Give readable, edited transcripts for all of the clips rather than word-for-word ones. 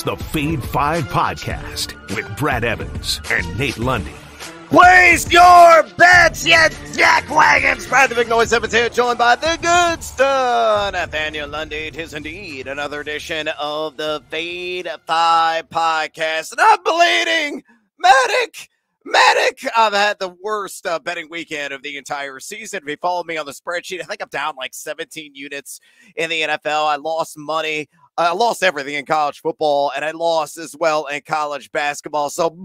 is the Fade 5 Podcast with Brad Evans and Nate Lundy. Place your bets, you jackwagons! Brad the Big Noise Evans here, joined by the good son, Nathaniel Lundy. It is indeed another edition of the Fade 5 Podcast. And I'm bleeding! Medic! I've had the worst betting weekend of the entire season. If you follow me on the spreadsheet, I think I'm down like 17 units in the NFL. I lost money. I lost everything in college football, and I lost as well in college basketball. So,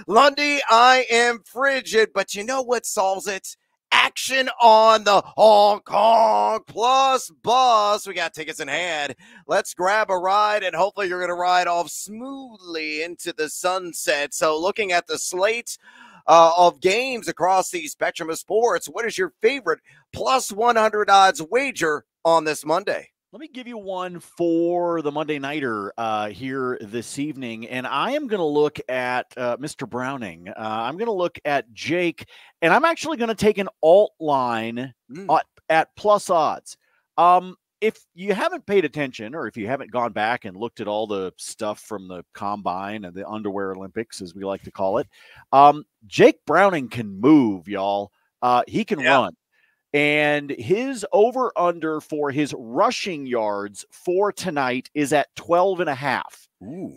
Lundy, I am frigid, but you know what solves it? Action on the Hong Kong Plus bus. We got tickets in hand. Let's grab a ride, and hopefully you're going to ride off smoothly into the sunset. So looking at the slate of games across the spectrum of sports, what is your favorite plus 100 odds wager on this Monday? Let me give you one for the Monday Nighter here this evening, and I am going to look at Mr. Browning. I'm going to look at Jake, and I'm actually going to take an alt line at plus odds. If you haven't paid attention, or if you haven't gone back and looked at all the stuff from the Combine and the Underwear Olympics, as we like to call it, Jake Browning can move, y'all. He can run. And his over-under for his rushing yards for tonight is at 12.5.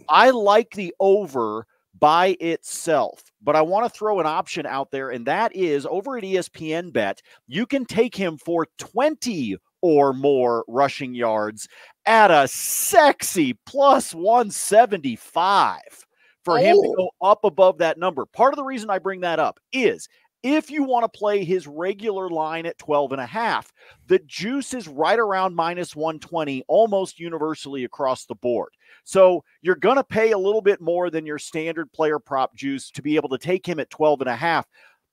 I like the over by itself, but I want to throw an option out there, and that is over at ESPN Bet, you can take him for 20 or more rushing yards at a sexy plus 175 for him to go up above that number. Part of the reason I bring that up is if you want to play his regular line at 12.5, the juice is right around minus 120 almost universally across the board. So you're going to pay a little bit more than your standard player prop juice to be able to take him at 12.5.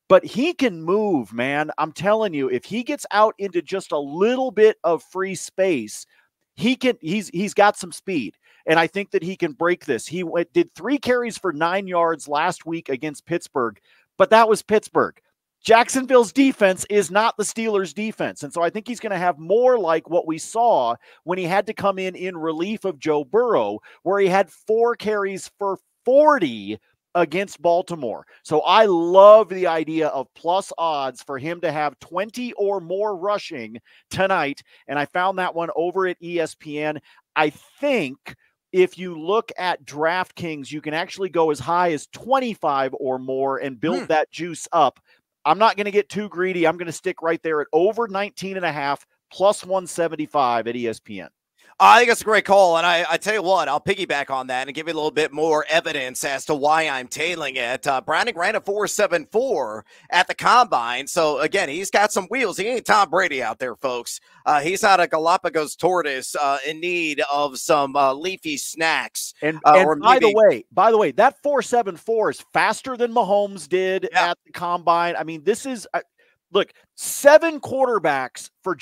But he can move, man. I'm telling you, if he gets out into just a little bit of free space, he's got some speed. And I think that he can break this. He did 3 carries for 9 yards last week against Pittsburgh. But that was Pittsburgh. Jacksonville's defense is not the Steelers' defense. And so I think he's going to have more like what we saw when he had to come in relief of Joe Burrow, where he had 4 carries for 40 against Baltimore. So I love the idea of plus odds for him to have 20 or more rushing tonight. And I found that one over at ESPN. I think if you look at DraftKings, you can actually go as high as 25 or more and build that juice up. I'm not going to get too greedy. I'm going to stick right there at over 19.5 plus 175 at ESPN. I think it's a great call, and I tell you what, I'll piggyback on that and give you a little bit more evidence as to why I'm tailing it. Browning ran a 4.74 at the Combine, so again, he's got some wheels. He ain't Tom Brady out there, folks. He's not a Galapagos tortoise in need of some leafy snacks. And by the way, that 4.74 is faster than Mahomes did at the Combine. I mean, this is look, 7 quarterbacks for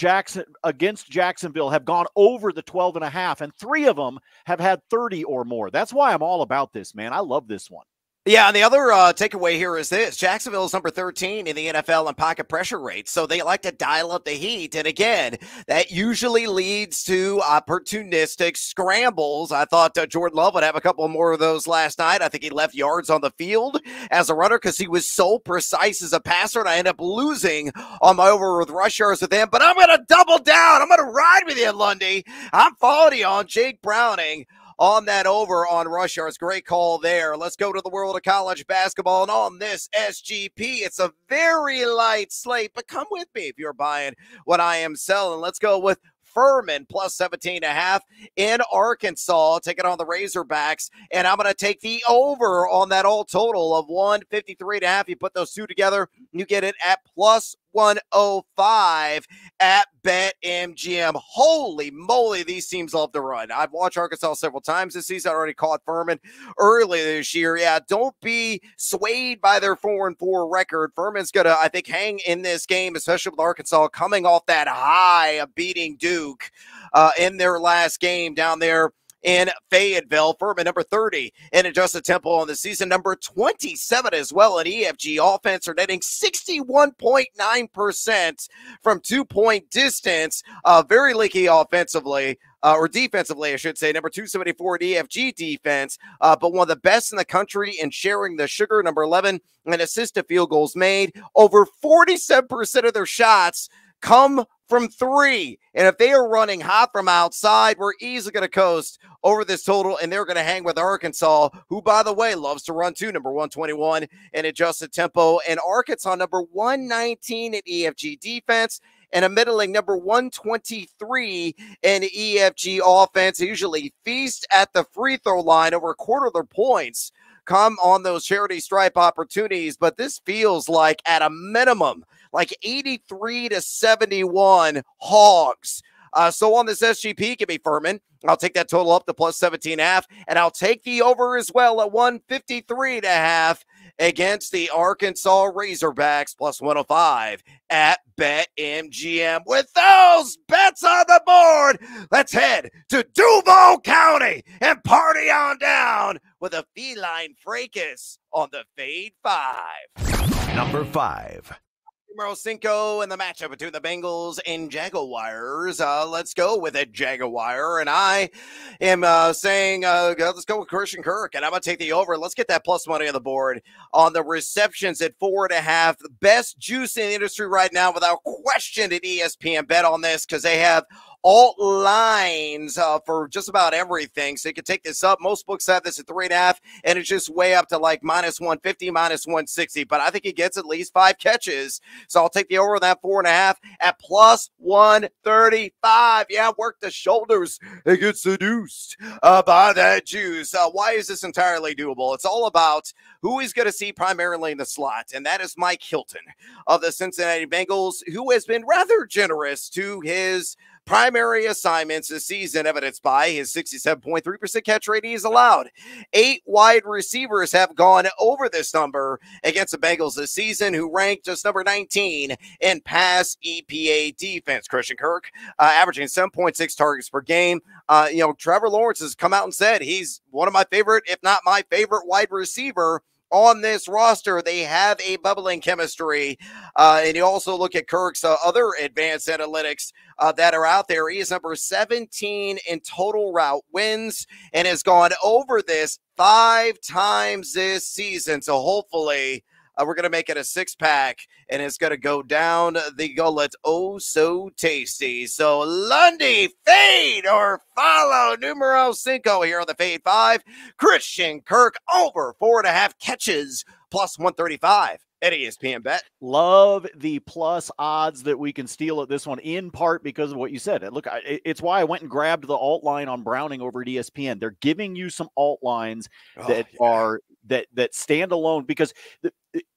against Jacksonville have gone over the 12.5, and 3 of them have had 30 or more. That's why I'm all about this, man. I love this one. Yeah, and the other takeaway here is this. Jacksonville is number 13 in the NFL in pocket pressure rates, so they like to dial up the heat. And again, that usually leads to opportunistic scrambles. I thought Jordan Love would have a couple more of those last night. I think he left yards on the field as a runner because he was so precise as a passer, and I ended up losing on my over with rush yards with him. But I'm going to double down. I'm going to ride with you, Lundy. I'm following you on Jake Browning on that over on rush yards. Great call there. Let's go to the world of college basketball. And on this SGP, it's a very light slate, but come with me if you're buying what I am selling. Let's go with Furman plus 17.5 in Arkansas. Take it on the Razorbacks, and I'm going to take the over on that all total of 153.5. You put those two together, you get it at plus 105 at BetMGM. Holy moly, these teams love to run. I've watched Arkansas several times this season. I already caught Furman earlier this year. Yeah, don't be swayed by their 4-4 record. Furman's going to, I think, hang in this game, especially with Arkansas coming off that high of beating Duke in their last game down there in Fayetteville. Furman number 30 in adjusted tempo on the season, number 27 as well in EFG offense. Are netting 61.9% from 2-point distance. Very leaky offensively. or defensively, I should say, number 274 at EFG defense, but one of the best in the country in sharing the sugar, number 11, and assist to field goals made. Over 47% of their shots come from three. And if they are running hot from outside, we're easily going to coast over this total, and they're going to hang with Arkansas, who, by the way, loves to run too, number 121 in adjusted tempo. And Arkansas, number 119 at EFG defense, and a middling number 123 in EFG offense. They usually feast at the free throw line. Over a quarter of their points come on those charity stripe opportunities, but this feels like, at a minimum, like 83-71 Hogs. So on this SGP, give me Furman. I'll take that total up to plus 17.5, and I'll take the over as well at 153.5 against the Arkansas Razorbacks, plus 105 at BetMGM. With those bets on the board, let's head to Duval County and party on down with a feline fracas on the Fade 5. Number 5. Numero 5 in the matchup between the Bengals and Jaguars. Let's go with a Jaguar, and I am saying let's go with Christian Kirk, and I'm going to take the over. Let's get that plus money on the board on the receptions at 4.5. The best juice in the industry right now, without question, at ESPN. Bet on this because they have alt lines for just about everything. So you can take this up. Most books have this at 3.5, and it's just way up to like minus 150, minus 160. But I think he gets at least 5 catches. So I'll take the over on that 4.5 at plus 135. Yeah, work the shoulders and get seduced by that juice. Why is this entirely doable? It's all about who he's going to see primarily in the slot, and that is Mike Hilton of the Cincinnati Bengals, who has been rather generous to his primary assignments this season, evidenced by his 67.3% catch rate he's allowed. 8 wide receivers have gone over this number against the Bengals this season, who ranked just number 19 in pass EPA defense. Christian Kirk averaging 7.6 targets per game. Trevor Lawrence has come out and said he's one of my favorite, if not my favorite, wide receiver on this roster. They have a bubbling chemistry. And you also look at Kirk's other advanced analytics that are out there. He is number 17 in total route wins and has gone over this 5 times this season. So hopefully we're going to make it a 6-pack, and it's going to go down the gullet oh so tasty. So Lundy, fade or follow numero 5 here on the Fade 5. Christian Kirk over 4.5 catches, plus 135 at ESPN Bet. Love the plus odds that we can steal at this one, in part because of what you said. Look, it's why I went and grabbed the alt line on Browning over at ESPN. They're giving you some alt lines that are that stand alone, because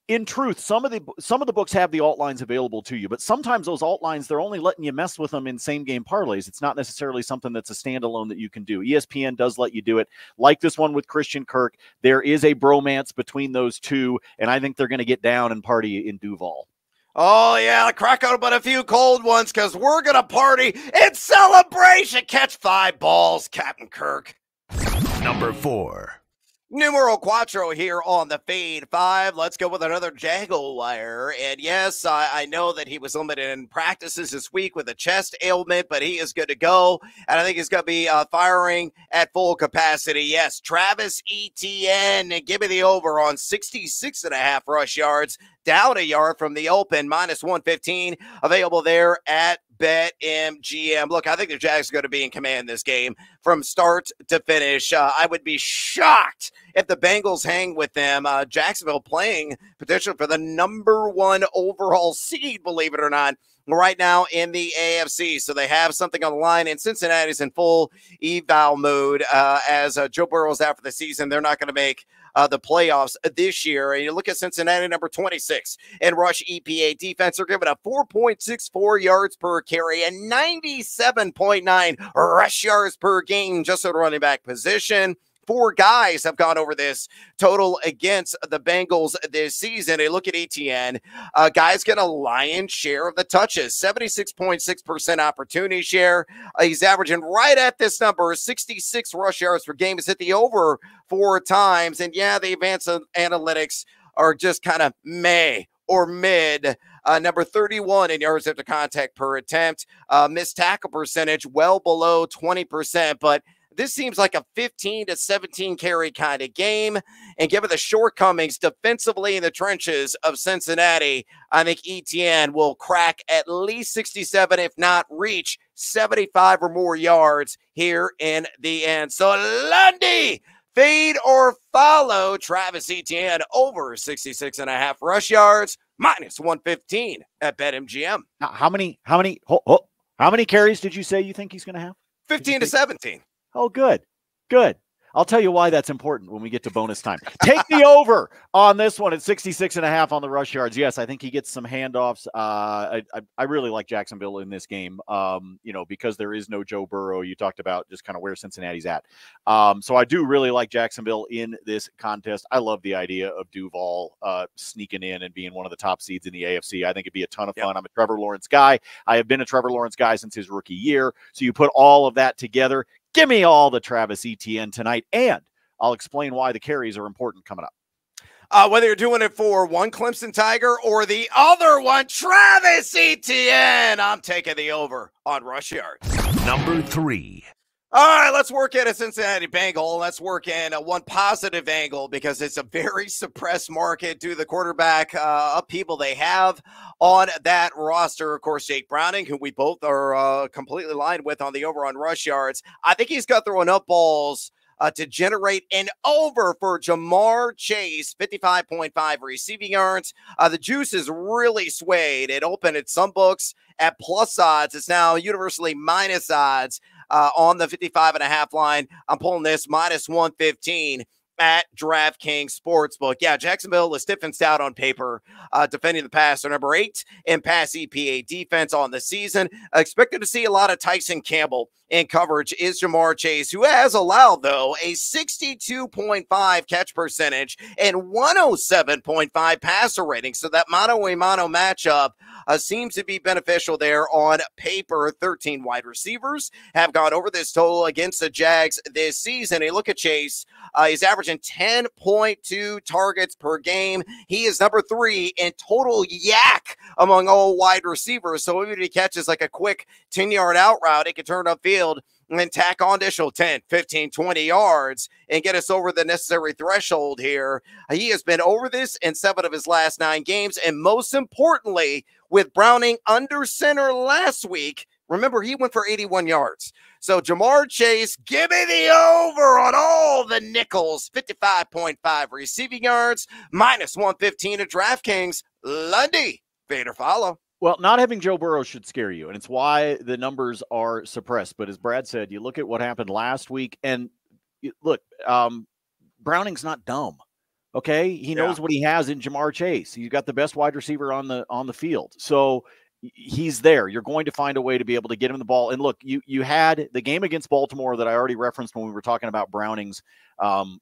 in truth, some of the books have the alt lines available to you, but sometimes those alt lines, they're only letting you mess with them in same game parlays. It's not necessarily something that's a standalone that you can do. ESPN does let you do it, like this one with Christian Kirk. There is a bromance between those two, and I think they're going to get down and party in Duval. Oh, yeah, crack open a few cold ones, because we're going to party in celebration. Catch 5 balls, Captain Kirk. Number 4. Numero 4 here on the Fade 5. Let's go with another Jaguar. And yes, I know that he was limited in practices this week with a chest ailment, but he is good to go. And I think he's going to be firing at full capacity. Yes, Travis Etienne, give me the over on 66.5 rush yards, down a yard from the open, minus 115, available there at BetMGM. Look, I think the Jags are going to be in command this game from start to finish. I would be shocked if the Bengals hang with them. Jacksonville playing potential for the number 1 overall seed, believe it or not, right now in the AFC. So they have something on the line, and Cincinnati's in full eval mode as Joe Burrow's out for the season. They're not going to make the playoffs this year. And you look at Cincinnati, number 26 in rush EPA defense. They're giving up 4.64 yards per carry and 97.9 rush yards per game just at the running back position. 4 guys have gone over this total against the Bengals this season. And look at Etienne. Guys get a lion's share of the touches, 76.6% opportunity share. He's averaging right at this number, 66 rush yards per game. He's hit the over 4 times. And yeah, the advanced analytics are just kind of meh or mid. Number 31 in yards after contact per attempt. Missed tackle percentage well below 20%, but this seems like a 15 to 17 carry kind of game. And given the shortcomings defensively in the trenches of Cincinnati, I think Etienne will crack at least 67, if not reach 75 or more yards here in the end. So Lundy, fade or follow Travis Etienne over 66.5 rush yards, minus 115 at BetMGM. How many carries did you say you think he's going to have? 15 to 17. Oh, good. I'll tell you why that's important when we get to bonus time. Take the over on this one at 66.5 on the rush yards. Yes, I think he gets some handoffs. I really like Jacksonville in this game, because there is no Joe Burrow. You talked about just kind of where Cincinnati's at. So I do really like Jacksonville in this contest. I love the idea of Duval sneaking in and being one of the top seeds in the AFC. I think it'd be a ton of fun. I'm a Trevor Lawrence guy. I have been a Trevor Lawrence guy since his rookie year. So you put all of that together. Give me all the Travis Etienne tonight, and I'll explain why the carries are important coming up. Whether you're doing it for one Clemson Tiger or the other one, Travis Etienne, I'm taking the over on rush yards. Number 3. All right, let's work at a Cincinnati Bengal. Let's work in one positive angle because it's a very suppressed market due to the quarterback upheaval they have on that roster. Of course, Jake Browning, who we both are completely aligned with on the over on rush yards. I think he's got throwing up balls to generate an over for Jamar Chase, 55.5 receiving yards. The juice is really swayed. It opened at some books at plus odds. It's now universally minus odds on the 55.5 line. I'm pulling this minus 115 at DraftKings Sportsbook. Yeah, Jacksonville is stiff and stout on paper, defending the pass. They're number 8 in pass EPA defense on the season. Expected to see a lot of Tyson Campbell in coverage is Jamar Chase, who has allowed, though, a 62.5 catch percentage and 107.5 passer rating. So that mano-a-mano matchup seems to be beneficial there on paper. 13 wide receivers have gone over this total against the Jags this season. And look at Chase. He's averaging 10.2 targets per game. He is number 3 in total yak among all wide receivers. So if he catches like a quick 10-yard out route, it can turn upfield and then tack on additional 10, 15, 20 yards and get us over the necessary threshold here. He has been over this in 7 of his last 9 games. And most importantly, with Browning under center last week, remember, he went for 81 yards. So Jamar Chase, give me the over on all the nickels. 55.5 receiving yards, minus 115 at DraftKings. Lundy, fade or follow. Well, not having Joe Burrow should scare you, and it's why the numbers are suppressed. But as Brad said, you look at what happened last week, and look, Browning's not dumb. Okay, he knows what he has in Jamar Chase. He's got the best wide receiver on the field, so he's there. You're going to find a way to be able to get him the ball. And look, you had the game against Baltimore that I already referenced when we were talking about Browning's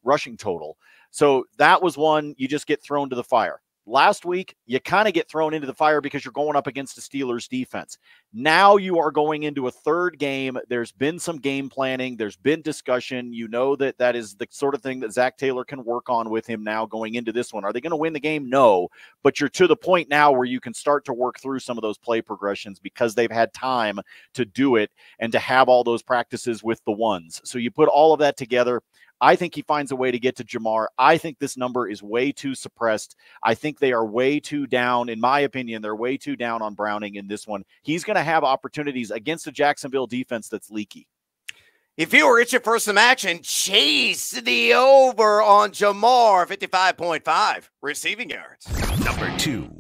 rushing total. So that was one you just get thrown to the fire. Last week, you kind of get thrown into the fire because you're going up against the Steelers defense. Now you are going into a third game. There's been some game planning. There's been discussion. You know that is the sort of thing that Zach Taylor can work on with him now going into this one. Are they going to win the game? No. But you're to the point now where you can start to work through some of those play progressions because they've had time to do it and to have all those practices with the ones. So you put all of that together. I think he finds a way to get to Jamar. I think this number is way too suppressed. I think they are way too down. In my opinion, they're way too down on Browning in this one. He's going to have opportunities against a Jacksonville defense that's leaky. If you were itching for some action, chase the over on Jamar, 55.5 receiving yards. Number 2.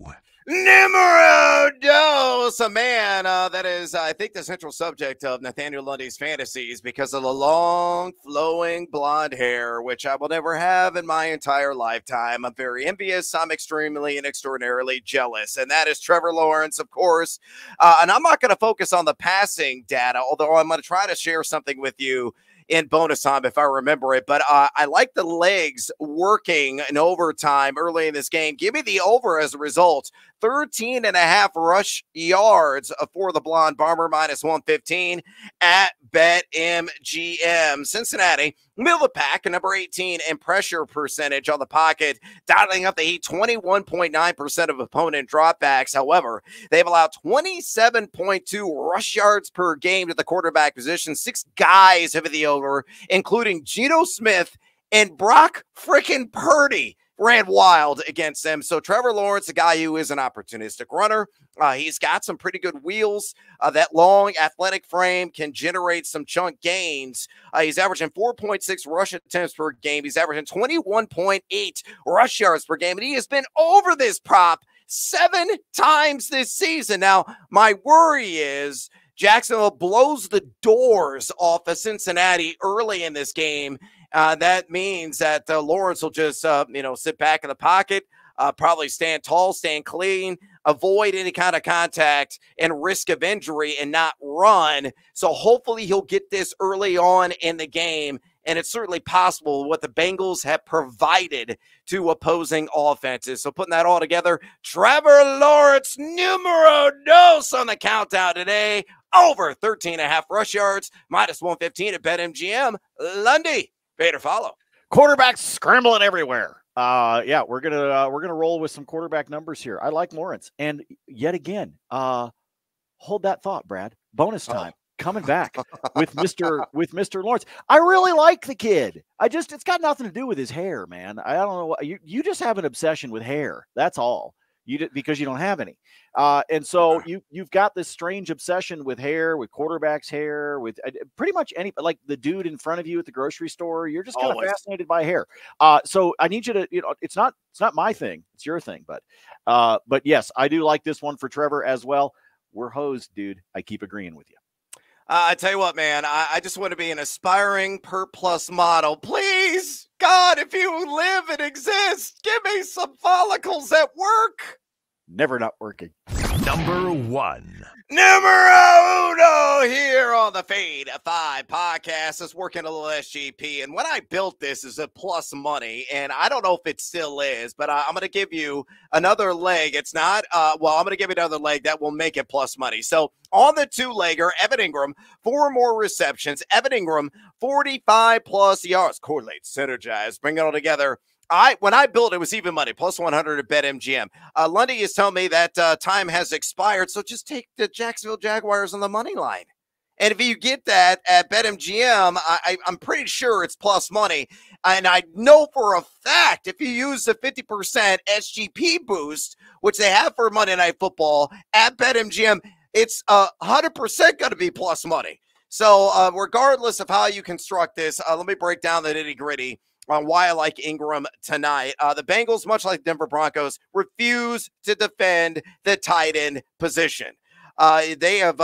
Numero dos, a man that is, I think, the central subject of Nathaniel Lundy's fantasies because of the long, flowing blonde hair, which I will never have in my entire lifetime. I'm very envious. I'm extremely and extraordinarily jealous. And that is Trevor Lawrence, of course. And I'm not going to focus on the passing data, although I'm going to try to share something with you in bonus time if I remember it. But I like the legs working in overtime early in this game. Give me the over as a result. 13.5 rush yards for the blonde bomber, minus 115 at BetMGM. Cincinnati Middle of the pack, number 18 in pressure percentage on the pocket, dialing up the Heat 21.9% of opponent dropbacks. However, they've allowed 27.2 rush yards per game to the quarterback position. 6 guys have hit the over, including Geno Smith and Brock frickin' Purdy. Ran wild against them. So Trevor Lawrence, a guy who is an opportunistic runner, he's got some pretty good wheels. That long athletic frame can generate some chunk gains. He's averaging 4.6 rush attempts per game. He's averaging 21.8 rush yards per game. And he has been over this prop 7 times this season. Now, my worry is Jacksonville blows the doors off of Cincinnati early in this game. That means that Lawrence will just, sit back in the pocket, probably stand tall, stand clean, avoid any kind of contact and risk of injury and not run. So hopefully he'll get this early on in the game. And it's certainly possible what the Bengals have provided to opposing offenses. So putting that all together, Trevor Lawrence, numero dos on the countdown today, over 13.5 rush yards, minus 115 at BetMGM. Lundy. Pay to follow. Quarterbacks scrambling everywhere. We're gonna roll with some quarterback numbers here. I like Lawrence, and yet again, hold that thought, Brad. Bonus time coming back with Mr. Lawrence. I really like the kid. It's got nothing to do with his hair, man. I don't know. You just have an obsession with hair. That's all. Because you don't have any. And so you've got this strange obsession with hair, with quarterbacks' hair, with pretty much any, like the dude in front of you at the grocery store. You're just kind of fascinated by hair. So I need you to, it's not my thing. It's your thing. But yes, I do like this one for Trevor as well. We're hosed, dude. I keep agreeing with you. I tell you what, man, I just want to be an aspiring per-plus model. Please, God, if you live and exist, give me some follicles at work. Never not working. Number 1. Numero uno here on the Fade 5 podcast is working a little SGP. And when I built this is a plus money, and I don't know if it still is, but I'm going to give you another leg. It's not, I'm going to give you another leg that will make it plus money. So on the 2-legger, Evan Ingram, 4 more receptions. Evan Ingram, 45 plus yards. Correlate, synergize, bring it all together. When I built it was even money, plus 100 at BetMGM. Lundy is telling me that time has expired, so just take the Jacksonville Jaguars on the money line. And if you get that at BetMGM, I'm pretty sure it's plus money. And I know for a fact if you use the 50% SGP boost, which they have for Monday Night Football at BetMGM, it's 100% going to be plus money. So regardless of how you construct this, let me break down the nitty-gritty on why I like Ingram tonight. The Bengals, much like Denver Broncos, refuse to defend the tight end position. They have,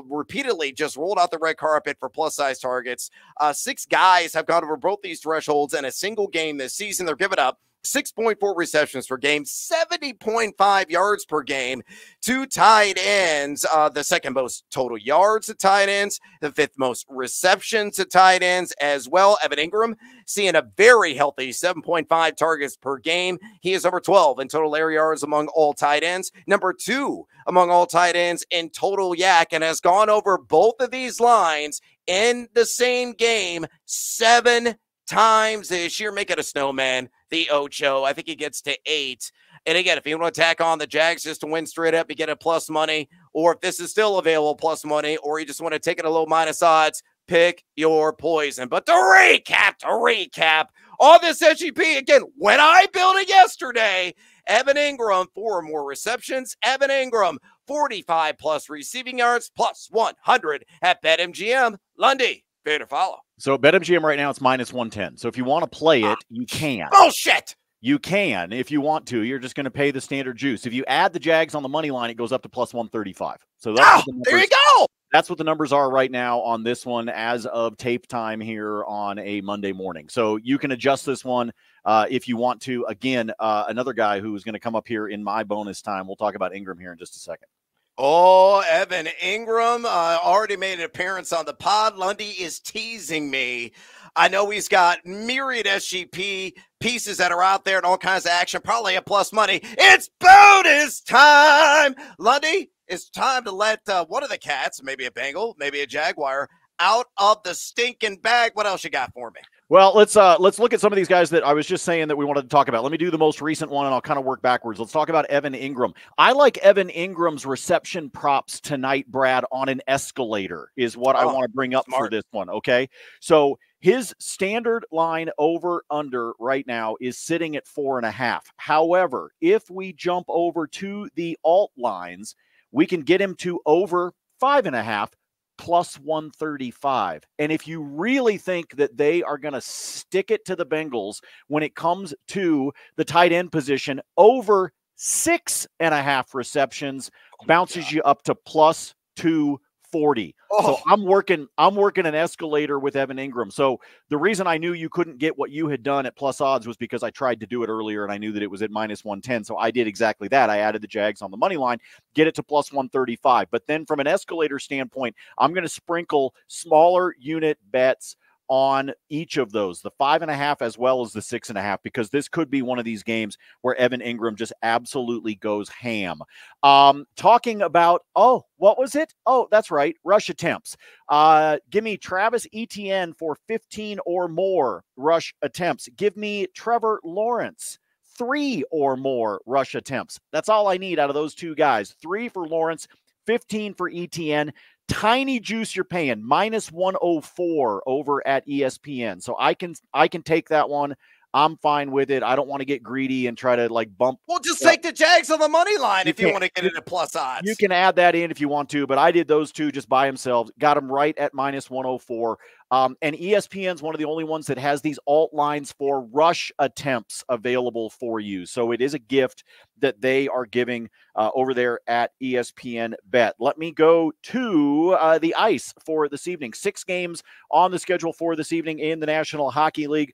repeatedly just rolled out the red carpet for plus-size targets. 6 guys have gone over both these thresholds in a single game this season. They're giving up 6.4 receptions per game, 70.5 yards per game to tight ends. The second most total yards to tight ends, the 5th most receptions to tight ends as well. Evan Ingram seeing a very healthy 7.5 targets per game. He is number 12 in total air yards among all tight ends, number 2 among all tight ends in total yak, and has gone over both of these lines in the same game 7 times this year. Make it a snowman, the Ocho. I think he gets to 8. And again, if you want to tack on the Jags just to win straight up, you get a plus money. Or if this is still available, plus money, or you just want to take it a little minus odds, pick your poison. But to recap all this SGP, again, when I built it yesterday, Evan Ingram, 4 more receptions. Evan Ingram, 45 plus receiving yards, plus 100 at BetMGM. Lundy, fair to follow. So BetMGM right now, it's minus 110. So if you want to play it, you can. Bullshit! You can if you want to. You're just going to pay the standard juice. If you add the Jags on the money line, it goes up to plus 135. So that's there you go. That's what the numbers are right now on this one as of tape time here on a Monday morning. So you can adjust this one if you want to. Again, another guy who's going to come up here in my bonus time. We'll talk about Ingram here in just a second. Oh, Evan Ingram already made an appearance on the pod. Lundy is teasing me. I know he's got myriad SGP pieces that are out there and all kinds of action, probably a plus money. It's bonus time. Lundy, it's time to let one of the cats, maybe a Bengal, maybe a Jaguar, out of the stinking bag. What else you got for me? Well, let's look at some of these guys that I was just saying that we wanted to talk about. Let me do the most recent one, and I'll kind of work backwards. Let's talk about Evan Ingram. I like Evan Ingram's reception props tonight, Brad, on an escalator is what I want to bring up for this one, okay? So his standard line over-under right now is sitting at 4.5. However, if we jump over to the alt lines, we can get him to over 5.5. plus 135. And if you really think that they are going to stick it to the Bengals when it comes to the tight end position, over 6.5 receptions bounces you up to plus 240. So I'm working an escalator with Evan Ingram. So the reason I knew you couldn't get what you had done at plus odds was because I tried to do it earlier and I knew that it was at minus 110. So I did exactly that. I added the Jags on the money line, get it to plus 135. But then from an escalator standpoint, I'm going to sprinkle smaller unit bets on each of those, the 5.5 as well as the 6.5, because this could be one of these games where Evan Ingram just absolutely goes ham. Talking about, what was it? Oh, that's right, rush attempts. Give me Travis Etienne for 15 or more rush attempts. Give me Trevor Lawrence, 3 or more rush attempts. That's all I need out of those two guys. 3 for Lawrence, 15 for Etienne. Tiny juice you're paying, minus 104 over at ESPN. So I can take that one. I'm fine with it. I don't want to get greedy and try to bump. Well, just take the Jags on the money line if you want to get it at plus odds. You can add that in if you want to, but I did those two just by themselves. Got them right at minus 104. And ESPN's one of the only ones that has these alt lines for rush attempts available for you. So it is a gift that they are giving over there at ESPN Bet. Let me go to the ice for this evening. 6 games on the schedule for this evening in the National Hockey League.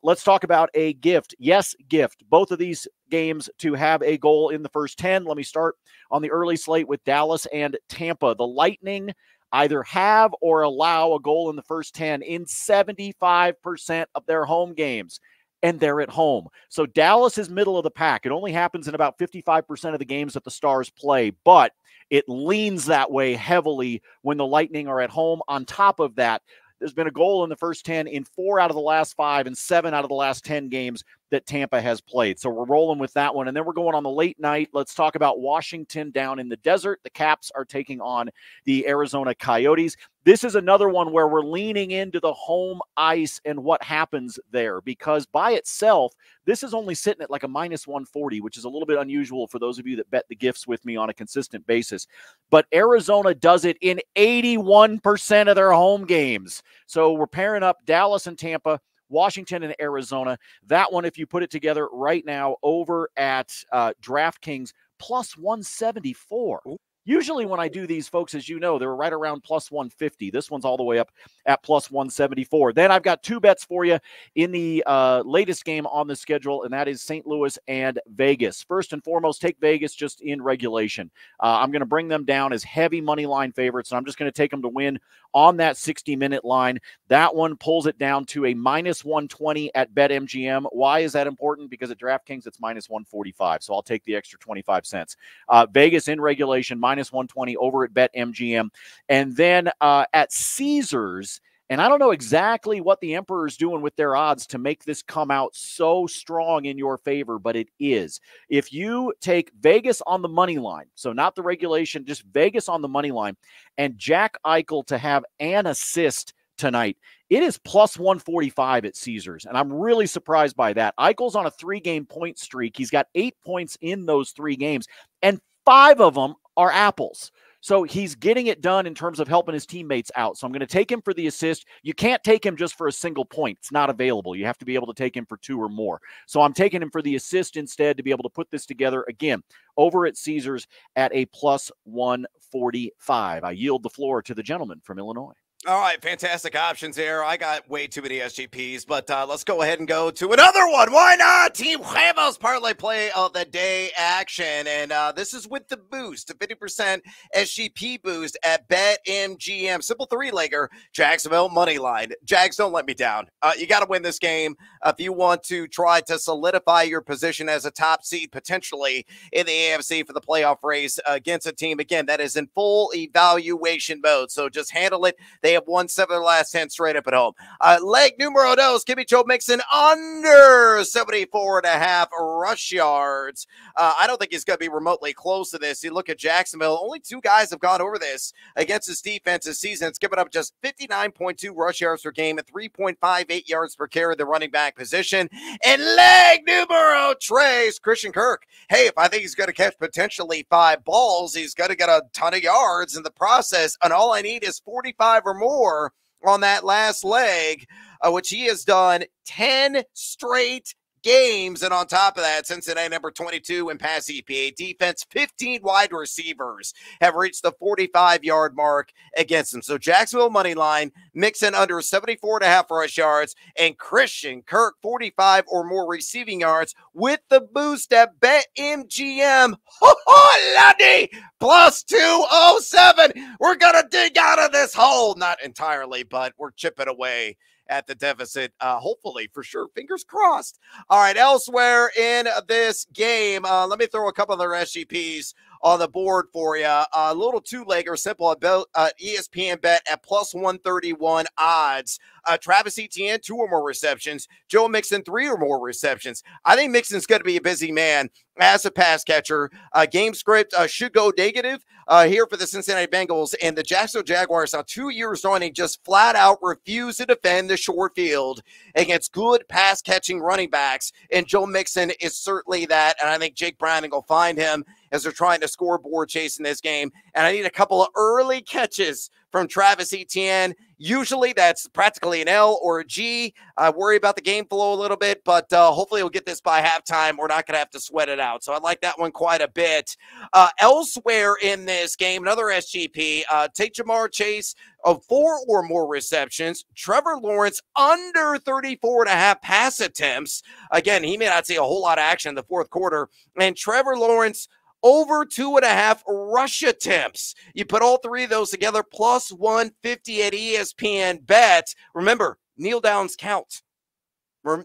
Let's talk about a gift. Yes, gift. Both of these games to have a goal in the first 10. Let me start on the early slate with Dallas and Tampa. The Lightning either have or allow a goal in the first 10 in 75% of their home games, and they're at home. So Dallas is middle of the pack. It only happens in about 55% of the games that the Stars play, but it leans that way heavily when the Lightning are at home. On top of that, there's been a goal in the first 10 in 4 out of the last 5 and 7 out of the last 10 games that Tampa has played. So we're rolling with that one. And then we're going on the late night. Let's talk about Washington down in the desert. The Caps are taking on the Arizona Coyotes. This is another one where we're leaning into the home ice and what happens there, because by itself, this is only sitting at a minus 140, which is a little bit unusual for those of you that bet the gifts with me on a consistent basis. But Arizona does it in 81% of their home games. So we're pairing up Dallas and Tampa, Washington and Arizona. That one, if you put it together right now over at DraftKings, plus 174. Usually when I do these, folks, as you know, they're right around plus 150. This one's all the way up at plus 174. Then I've got 2 bets for you in the latest game on the schedule, and that is St. Louis and Vegas. First and foremost, take Vegas just in regulation. I'm going to bring them down as heavy money line favorites, and I'm just going to take them to win on that 60-minute line. That one pulls it down to a minus 120 at BetMGM. Why is that important? Because at DraftKings, it's minus 145, so I'll take the extra 25 cents. Vegas in regulation, minus 120 over at BetMGM. And then at Caesars, and I don't know exactly what the Emperor's doing with their odds to make this come out so strong in your favor, but it is. If you take Vegas on the money line, so not the regulation, just Vegas on the money line, and Jack Eichel to have an assist tonight, it is plus 145 at Caesars, and I'm really surprised by that. Eichel's on a 3-game point streak. He's got 8 points in those 3 games, and 5 of them are apples. So he's getting it done in terms of helping his teammates out. So I'm going to take him for the assist. You can't take him just for a single point. It's not available. You have to be able to take him for 2 or more. So I'm taking him for the assist instead to be able to put this together again over at Caesars at a plus 145. I yield the floor to the gentleman from Illinois. All right, fantastic options here. I got way too many SGPs, but let's go ahead and go to another one. Why not? Team Huevos parlay play of the day action. And this is with the boost, a 50% SGP boost at BetMGM. Simple 3-legger, Jacksonville money line. Jags, don't let me down. You got to win this game if you want to try to solidify your position as a top seed potentially in the AFC for the playoff race against a team, again, that is in full evaluation mode. So just handle it. They They have won 7 of their last 10 straight up at home. Leg numero dos, give me Joe Mixon under 74.5 rush yards. I don't think he's going to be remotely close to this. You look at Jacksonville, only 2 guys have gone over this against his defense this season. It's given up just 59.2 rush yards per game and 3.58 yards per carry, the running back position. And leg numero tres, Christian Kirk. Hey, if I think he's going to catch potentially 5 balls, he's going to get a ton of yards in the process. And all I need is 45 or more on that last leg, which he has done 10 straight games. And on top of that, Cincinnati number 22 in pass EPA defense, 15 wide receivers have reached the 45-yard mark against them. So Jacksonville money line, Mixon under 74.5 rush yards, and Christian Kirk 45 or more receiving yards with the boost at BetMGM. Lundy plus 207. We're going to dig out of this hole. Not entirely, but we're chipping away at the deficit, hopefully, for sure. Fingers crossed. All right, elsewhere in this game, let me throw a couple of their SGPs on the board for you. A little two-legger, simple, about ESPN bet at plus 131 odds. Travis Etienne, 2 or more receptions. Joe Mixon, 3 or more receptions. I think Mixon's going to be a busy man as a pass catcher. Game script should go negative here for the Cincinnati Bengals, and the Jacksonville Jaguars now 2 years running just flat out refuse to defend the short field against good pass catching running backs, and Joe Mixon is certainly that, and I think Jake Browning will find him as they're trying to scoreboard chase in this game. And I need a couple of early catches from Travis Etienne. Usually that's practically an L or a G. I worry about the game flow a little bit, but hopefully we'll get this by halftime. We're not going to have to sweat it out. So I like that one quite a bit. Elsewhere in this game, another SGP, take Jamar Chase of 4 or more receptions. Trevor Lawrence under 34.5 pass attempts. Again, he may not see a whole lot of action in the fourth quarter. And Trevor Lawrence over 2.5 rush attempts. You put all 3 of those together, plus 150 at ESPN bet. Remember, kneel downs count. I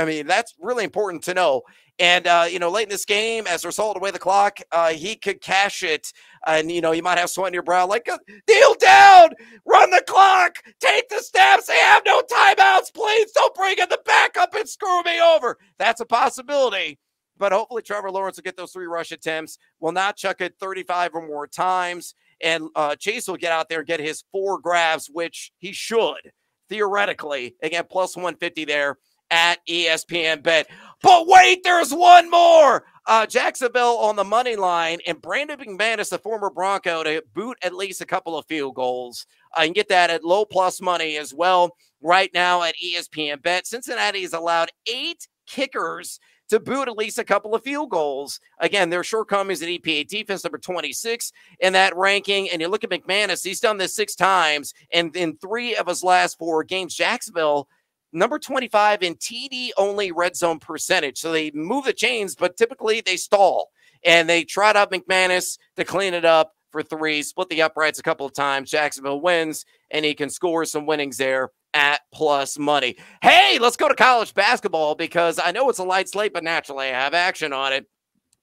mean, that's really important to know. And, late in this game, as a result of the way the clock, he could cash it. And, you might have sweat in your brow, like, kneel down, run the clock, take the snaps. They have no timeouts. Please don't bring in the backup and screw me over. That's a possibility. But hopefully Trevor Lawrence will get those 3 rush attempts, will not chuck it 35 or more times, and Chase will get out there and get his 4 grabs, which he should, theoretically. Again, plus 150 there at ESPN bet. But wait, there's one more. Jacksonville on the money line, and Brandon McManus, the former Bronco, to boot at least a couple of field goals. You can get that at low plus money as well right now at ESPN bet. Cincinnati has allowed 8 kickers to boot at least a couple of field goals. Again, their shortcomings at EPA defense, number 26 in that ranking. And you look at McManus, he's done this 6 times, and in 3 of his last 4 games, Jacksonville, number 25 in TD-only red zone percentage. So they move the chains, but typically they stall. And they trot up McManus to clean it up for 3, split the uprights a couple of times. Jacksonville wins, and he can score some winnings there at plus money. Hey, let's go to college basketball because I know it's a light slate, but naturally I have action on it.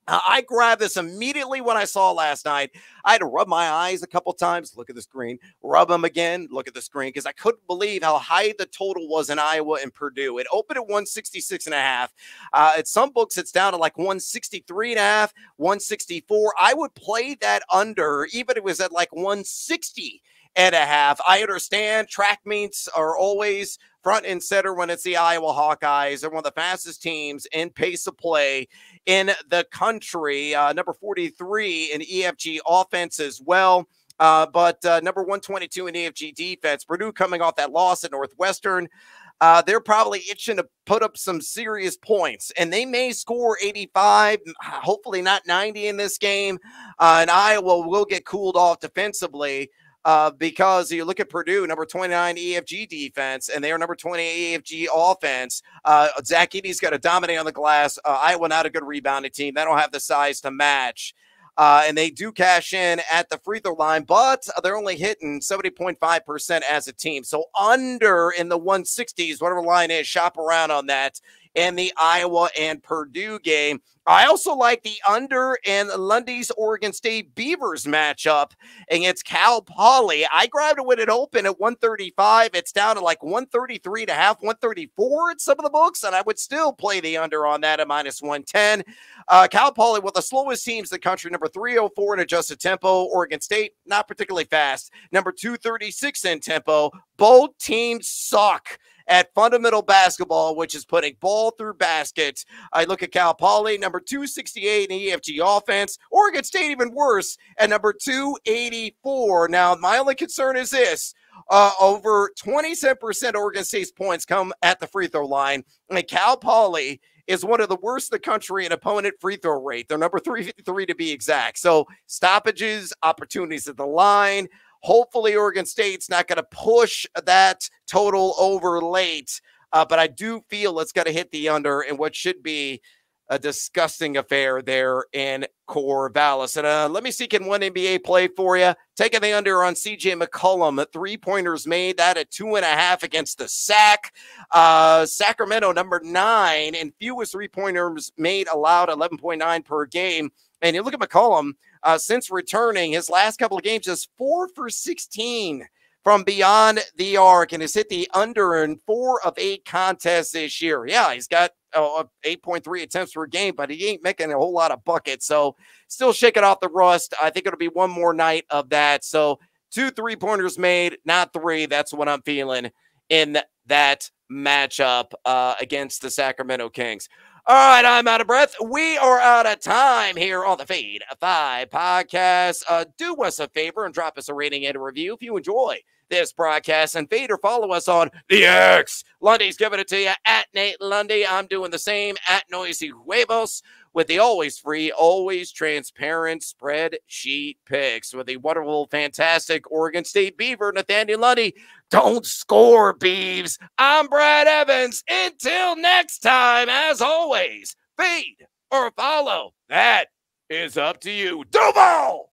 I grabbed this immediately when I saw last night. I had to rub my eyes a couple times, look at the screen, rub them again, look at the screen, because I couldn't believe how high the total was in Iowa and Purdue. It opened at 166.5. At some books, it's down to like 163.5, 164. I would play that under, even if it was at like 160.5. I understand track meets are always front and center when it's the Iowa Hawkeyes. They're one of the fastest teams in pace of play in the country. Number 43 in EFG offense as well. But number 122 in EFG defense. Purdue coming off that loss at Northwestern. They're probably itching to put up some serious points, and they may score 85, hopefully not 90 in this game. And Iowa will get cooled off defensively. Because you look at Purdue, number 29 EFG defense, and they are number 20 EFG offense. Zach Edey's got to dominate on the glass. Iowa not a good rebounding team. They don't have the size to match. And they do cash in at the free throw line, but they're only hitting 70.5% as a team. So under in the 160s, whatever line is, shop around on that in the Iowa and Purdue game. I also like the under in Lundy's Oregon State Beavers matchup against Cal Poly. I grabbed it when it opened at 135. It's down to like 133 and a half, 134 at some of the books, and I would still play the under on that at minus 110. Cal Poly, one of the slowest teams in the country, number 304 in adjusted tempo. Oregon State, not particularly fast. Number 236 in tempo. Both teams suck at fundamental basketball, which is putting ball through baskets. I look at Cal Poly, number 268 in EFG offense. Oregon State, even worse, at number 284. Now, my only concern is this. Over 27% Oregon State's points come at the free throw line, and Cal Poly is one of the worst in the country in opponent free throw rate. They're number 353 to be exact. So stoppages, opportunities at the line. Hopefully Oregon State's not going to push that total over late, but I do feel it's going to hit the under in what should be a disgusting affair there in Corvallis. And let me seek in one NBA play for you. Taking the under on CJ McCollum, 3-pointers made, that at 2.5 against the Sac. Sacramento, number 9, and fewest 3-pointers made allowed, 11.9 per game. And you look at McCollum, since returning, his last couple of games is 4 for 16 from beyond the arc, and has hit the under in 4 of 8 contests this year. Yeah, he's got 8.3 attempts per game, but he ain't making a whole lot of buckets. So still shaking off the rust. I think it'll be one more night of that. So 2 3-pointers made, not 3. That's what I'm feeling in that matchup against the Sacramento Kings. All right, I'm out of breath. We are out of time here on the Fade 5 podcast. Do us a favor and drop us a rating and a review if you enjoy this broadcast. And Fade or follow us on the X. Lundy's giving it to you at Nate Lundy. I'm doing the same at Noisy Huevos with the always free, always transparent spreadsheet picks with the wonderful, fantastic Oregon State Beaver, Nathaniel Lundy. Don't score, Beavs. I'm Brad Evans. Until next time, as always, fade or follow. That is up to you. Duval!